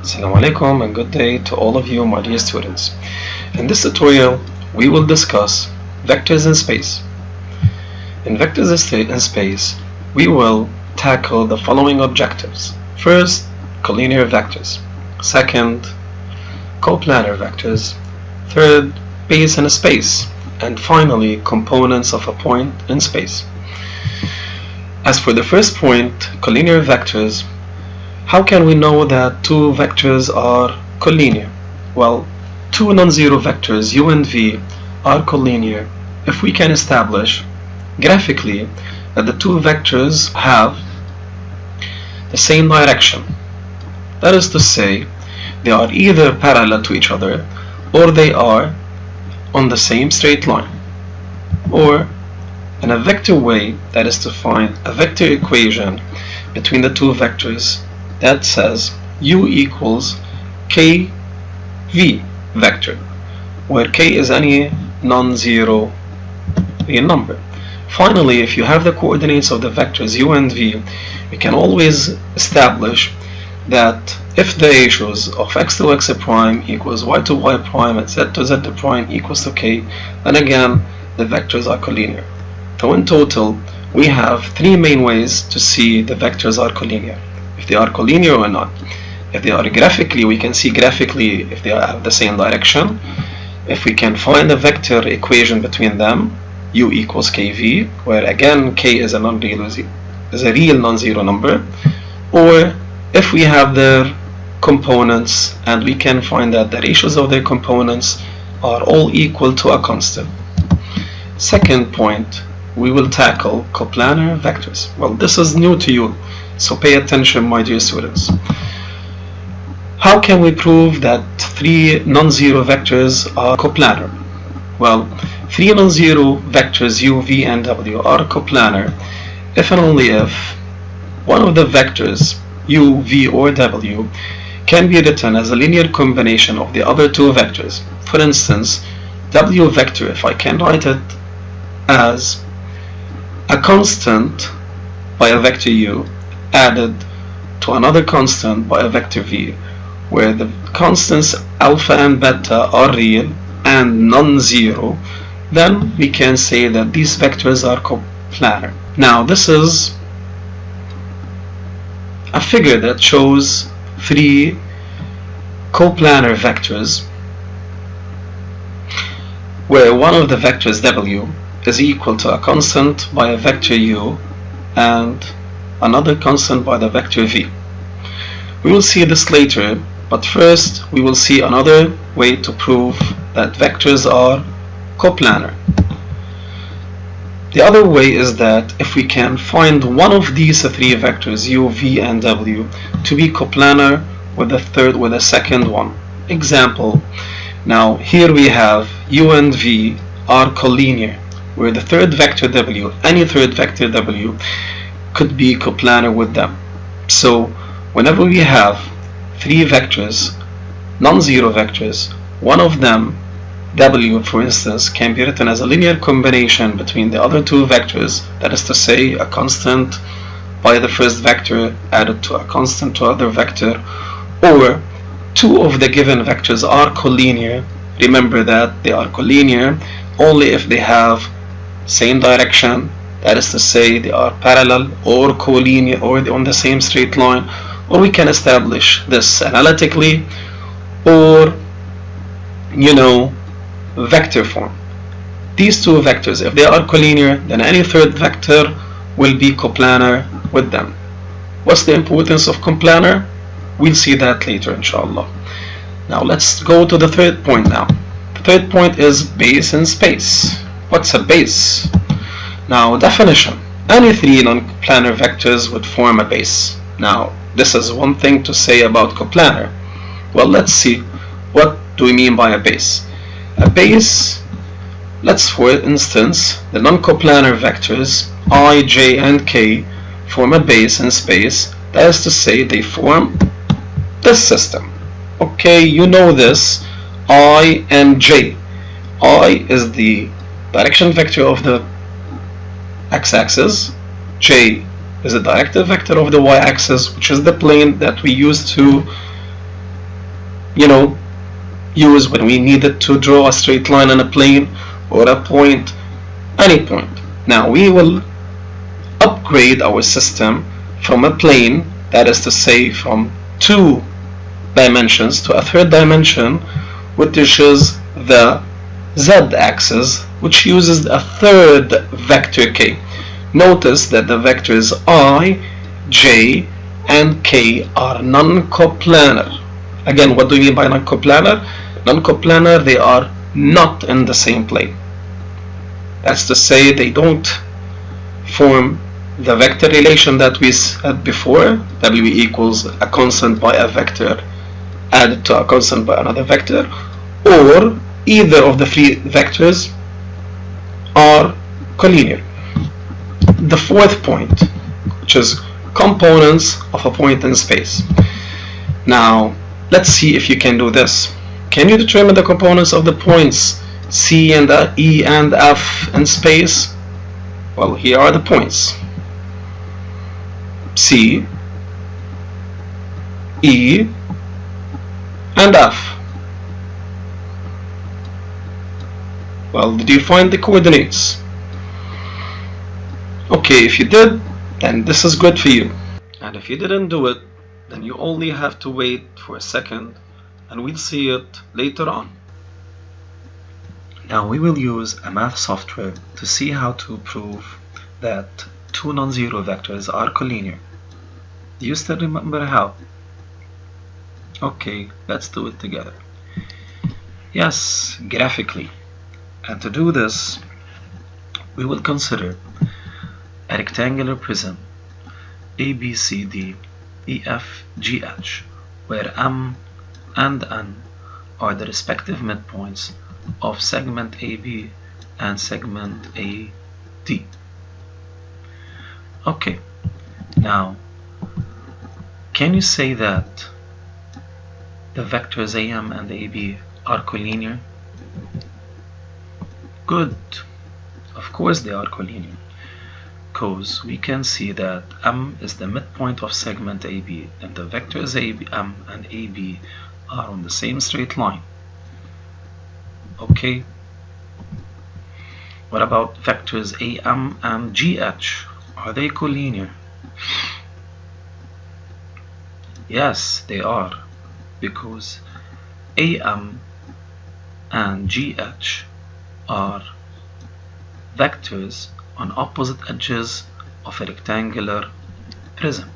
Assalamu alaikum and good day to all of you, my dear students. In this tutorial we will discuss vectors in space. In vectors in space we will tackle the following objectives. First, collinear vectors. Second, coplanar vectors. Third, base in space. And finally, components of a point in space. As for the first point, collinear vectors, how can we know that two vectors are collinear? Well, two non-zero vectors u and v are collinear if we can establish graphically that the two vectors have the same direction. That is to say, they are either parallel to each other or they are on the same straight line. Or in a vector way, that is to find a vector equation between the two vectors that says u equals kv vector, where k is any non-zero real number. Finally, if you have the coordinates of the vectors u and v, we can always establish that if the ratios of x to x prime equals y to y prime and z to z prime equals to k, then again the vectors are collinear. So in total, we have three main ways to see the vectors are collinear. If they are collinear or not. If they are graphically, we can see graphically if they have the same direction. If we can find a vector equation between them, u equals kv, where again k is a real non-zero number, or if we have their components and we can find that the ratios of their components are all equal to a constant. Second point, we will tackle coplanar vectors. Well, this is new to you, so pay attention, my dear students. How can we prove that three non-zero vectors are coplanar? Well, three non-zero vectors u, v, and w are coplanar if and only if one of the vectors u, v, or w can be written as a linear combination of the other two vectors. For instance, w vector, if I can write it as a constant by a vector u added to another constant by a vector v, where the constants alpha and beta are real and non-zero, then we can say that these vectors are coplanar. Now this is a figure that shows three coplanar vectors where one of the vectors w is equal to a constant by a vector u and another constant by the vector v. We will see this later, but first we will see another way to prove that vectors are coplanar. The other way is that if we can find one of these three vectors u, v, and w to be coplanar with the second one. Example, now here we have u and v are collinear, where the third vector w, any third vector w, could be coplanar with them. So whenever we have three vectors, non-zero vectors, one of them, w for instance, can be written as a linear combination between the other two vectors, that is to say a constant by the first vector added to a constant to other vector, or two of the given vectors are collinear. Remember that they are collinear only if they have same direction, that is to say they are parallel or collinear or on the same straight line, or we can establish this analytically or vector form. These two vectors, if they are collinear, then any third vector will be coplanar with them. What's the importance of coplanar? We'll see that later, inshallah. Now let's go to the third point now. The third point is base in space. What's a base? Now, definition. Any three non-coplanar vectors would form a base. Now, this is one thing to say about coplanar. Well, let's see. What do we mean by a base? A base, let's for instance, the non-coplanar vectors I, j, and k form a base in space. That is to say, they form this system. Okay, you know this, I and j. I is the direction vector of the x-axis, j is the directive vector of the y-axis, which is the plane that we use to use when we needed to draw a straight line on a plane or a point, any point. Now we will upgrade our system from a plane, that is to say from 2 dimensions to a 3rd dimension, which is the z-axis, which uses a 3rd vector k. Notice that the vectors I, j, and k are non-coplanar. Again, what do we mean by non-coplanar? Non-coplanar, they are not in the same plane. That's to say they don't form the vector relation that we had before, w equals a constant by a vector added to a constant by another vector, or either of the 3 vectors are collinear. The 4th point, which is components of a point in space. Now let's see if you can do this. Can you determine the components of the points C and E and F in space? Well, here are the points: C, E, and F. Well, did you find the coordinates? Okay, if you did, then this is good for you. And if you didn't do it, then you only have to wait for a second and we'll see it later on. Now we will use a math software to see how to prove that 2 non-zero vectors are collinear. Do you still remember how? Okay, let's do it together. Yes, graphically. And to do this, we will consider a rectangular prism ABCD EFGH, where M and N are the respective midpoints of segment AB and segment AD. Okay, now can you say that the vectors AM and AB are collinear? Good, of course they are collinear, because we can see that M is the midpoint of segment AB and the vectors M and AB are on the same straight line. Okay, what about vectors AM and GH? Are they collinear? Yes, they are, because AM and GH are vectors on opposite edges of a rectangular prism.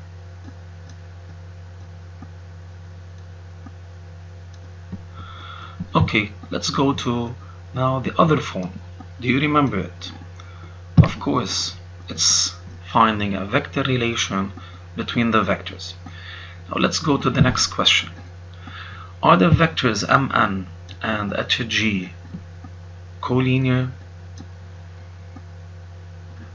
Okay, let's go to now the other form. Do you remember it? Of course, it's finding a vector relation between the vectors. Now let's go to the next question. Are the vectors MN and HG collinear?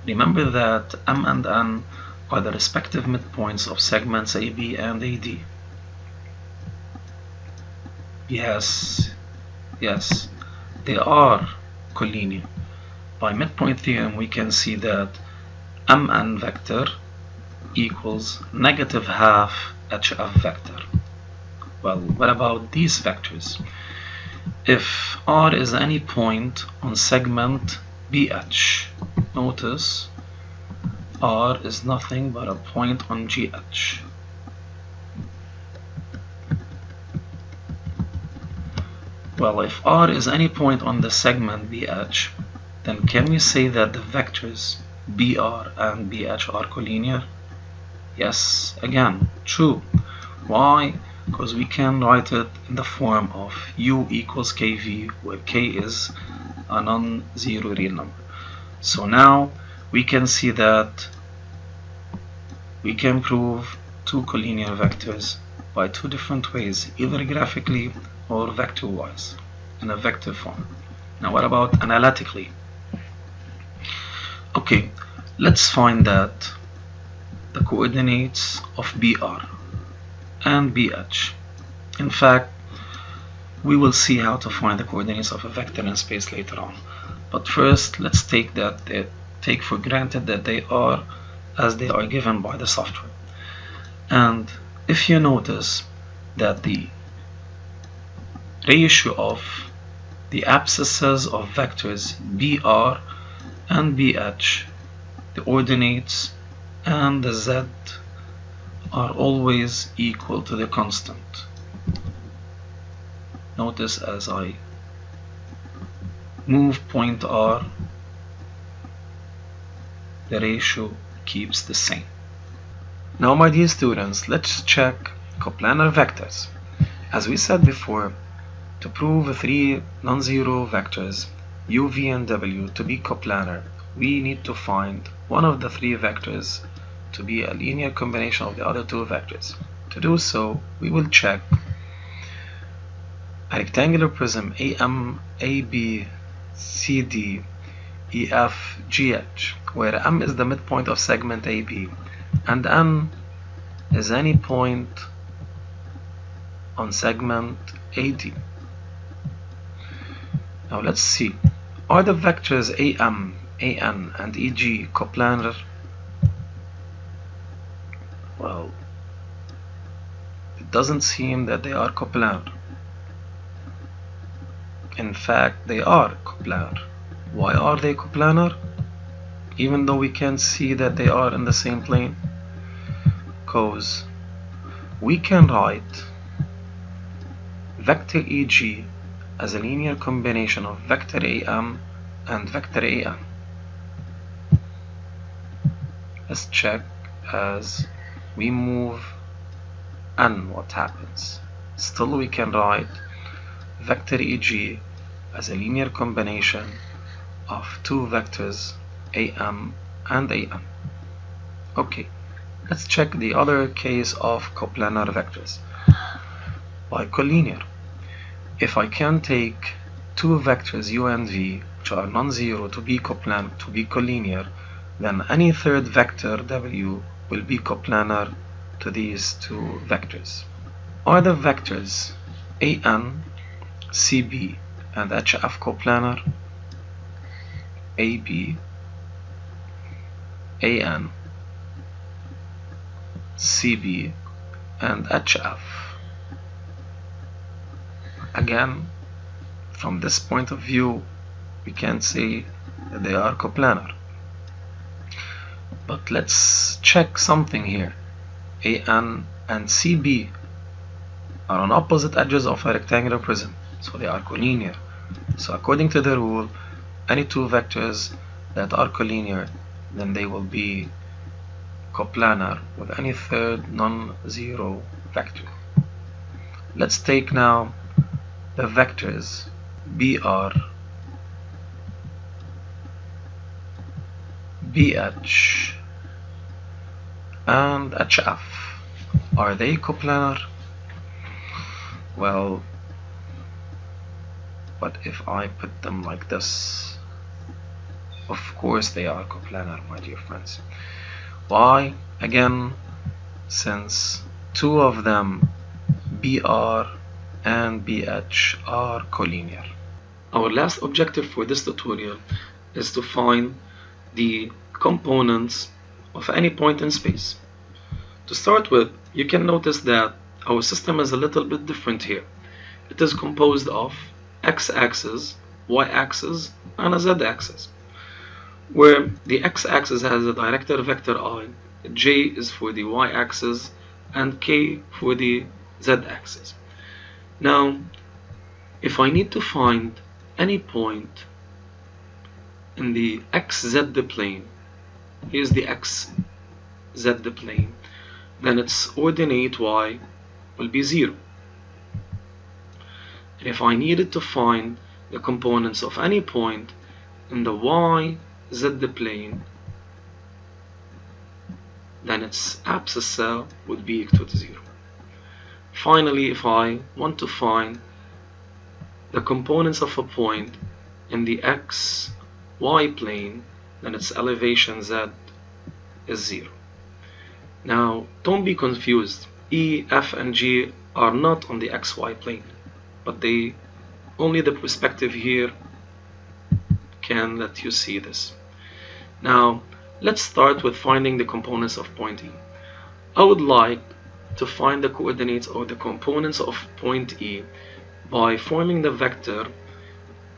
Remember that M and N are the respective midpoints of segments AB and AD. Yes, they are collinear. By midpoint theorem, we can see that MN vector equals -½ HF vector. Well, what about these vectors? If R is any point on segment BH, notice R is nothing but a point on GH. Well, if R is any point on the segment BH, then can we say that the vectors BR and BH are collinear? Yes, again, true. Why? Because we can write it in the form of U equals KV, where K is a non-zero real number. So now we can see that we can prove 2 collinear vectors by 2 different ways, either graphically or vector-wise, in a vector form. Now what about analytically? Okay, let's find that the coordinates of BR and BH. In fact, we will see how to find the coordinates of a vector in space later on. But first, let's take for granted that they are as they are given by the software. And if you notice that the ratio of the abscisses of vectors BR and BH, the ordinates and the Z are always equal to the constant. Notice as I move point R, the ratio keeps the same. Now, my dear students, let's check coplanar vectors. As we said before, to prove three non-zero vectors u, v, and w to be coplanar, we need to find one of the three vectors to be a linear combination of the other two vectors. To do so, we will check a rectangular prism AM, AB, CD, EF, GH, where M is the midpoint of segment AB and N is any point on segment AD. Now let's see, are the vectors AM, AN, and EG coplanar? Well, it doesn't seem that they are coplanar. In fact, they are coplanar. Why are they coplanar? Even though we can't see that they are in the same plane? Because we can write vector EG as a linear combination of vector AM and vector AN. Let's check as we move N what happens. Still we can write vector EG as a linear combination of two vectors AM and AN. Okay, let's check the other case of coplanar vectors. By collinear, if I can take two vectors u and v which are non-zero to be coplanar, to be collinear, then any third vector w will be coplanar to these two vectors. Are the vectors AN, CB, and HF coplanar? AB, AN, CB, and HF. Again, from this point of view, we can say that they are coplanar. But let's check something here. AN and CB are on opposite edges of a rectangular prism, so they are collinear. So according to the rule, any two vectors that are collinear, then they will be coplanar with any third non-zero vector. Let's take now the vectors BR, BH, and HF. Are they coplanar? Well, but if I put them like this, of course they are coplanar, my dear friends. Why? Again, since two of them, BR and BH, are collinear. Our last objective for this tutorial is to find the components of any point in space. To start with, you can notice that our system is a little bit different here. It is composed of x-axis, y-axis, and a z-axis, where the x-axis has a directed vector I, j is for the y-axis, and k for the z-axis. Now, if I need to find any point in the xz plane, here's the xz plane, then its ordinate y will be 0. And if I needed to find the components of any point in the yz plane, then its abscissa would be equal to 0. Finally, if I want to find the components of a point in the xy plane, then its elevation z is 0. Now, don't be confused. E, F, and G are not on the xy plane, but only the perspective here can let you see this. Now, let's start with finding the components of point E. I would like to find the coordinates or the components of point E by forming the vector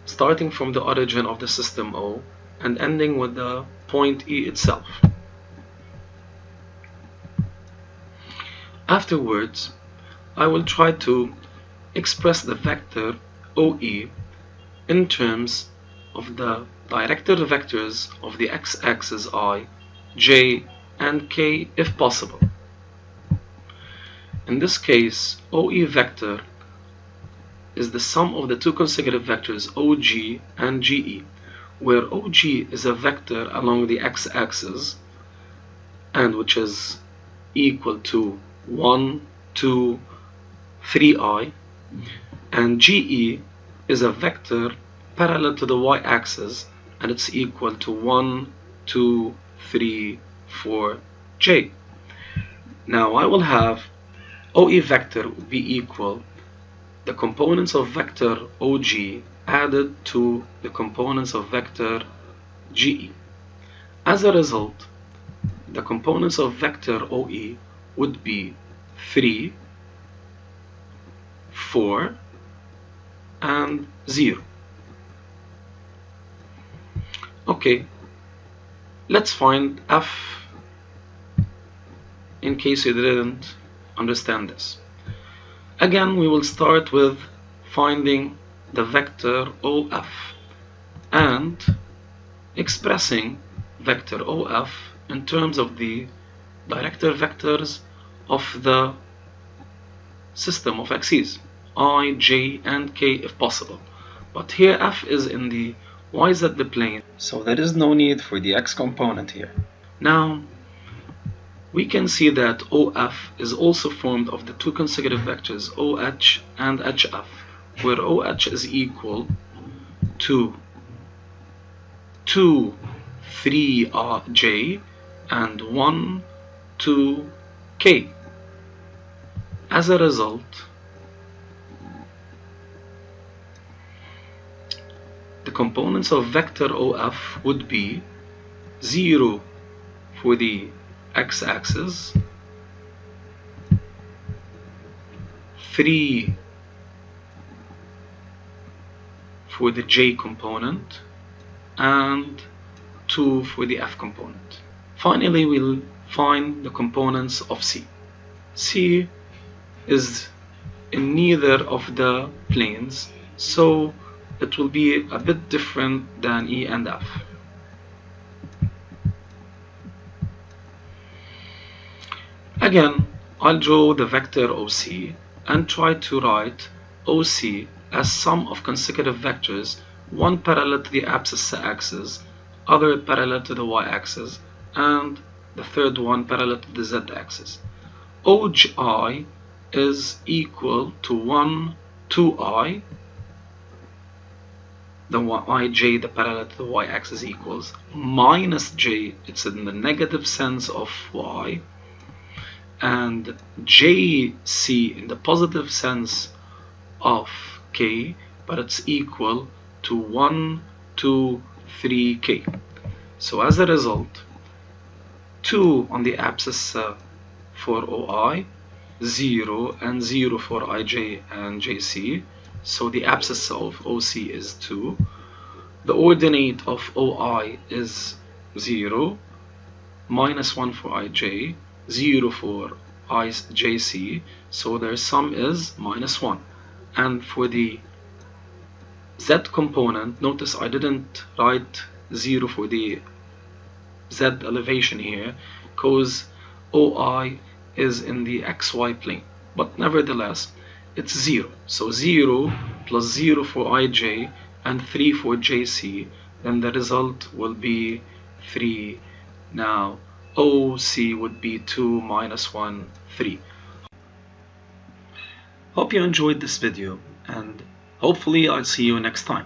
starting from the origin of the system O and ending with the point E itself. Afterwards, I will try to express the vector OE in terms of the directed vectors of the x-axis I, j, and k if possible. In this case, OE vector is the sum of the two consecutive vectors OG and GE, where OG is a vector along the x-axis and which is equal to 1, 2, 3i, and GE is a vector parallel to the y-axis and it's equal to 1, 2, 3, 4, j. Now I will have OE vector will be equal the components of vector OG added to the components of vector GE. As a result, the components of vector OE would be 3, 4, and 0. Okay, let's find F in case you didn't understand this. Again, we will start with finding the vector OF and expressing vector OF in terms of the directed vectors of the system of axes I, j, and k if possible. But here F is in the yz plane, so there is no need for the x component here. Now we can see that OF is also formed of the two consecutive vectors OH and HF, where OH is equal to 2, 3j and 1, 2, k. As a result, the components of vector OF would be 0 for the x-axis, 3 for the j component, and 2 for the f component. Finally, we'll find the components of C. C is in neither of the planes, so it will be a bit different than E and F. Again, I'll draw the vector OC and try to write OC as sum of consecutive vectors, one parallel to the axis, other parallel to the y-axis, and the third one parallel to the z-axis. OGI is equal to 1, 2i, the ij, the parallel to the y-axis, equals minus j, it's in the negative sense of y, and jc in the positive sense of k, but it's equal to 1, 2, 3k. So as a result, 2 on the axis for OI, 0 and 0 for ij and jc, so the abscissa of OC is 2. The ordinate of OI is 0, minus 1 for ij, 0 for jc, so their sum is minus 1. And for the z component, notice I didn't write 0 for the z elevation here because OI is in the xy plane, but nevertheless it's 0. So 0 plus 0 for ij and 3 for jc, then the result will be 3. Now OC would be 2 minus 1, 3. Hope you enjoyed this video, and hopefully I'll see you next time.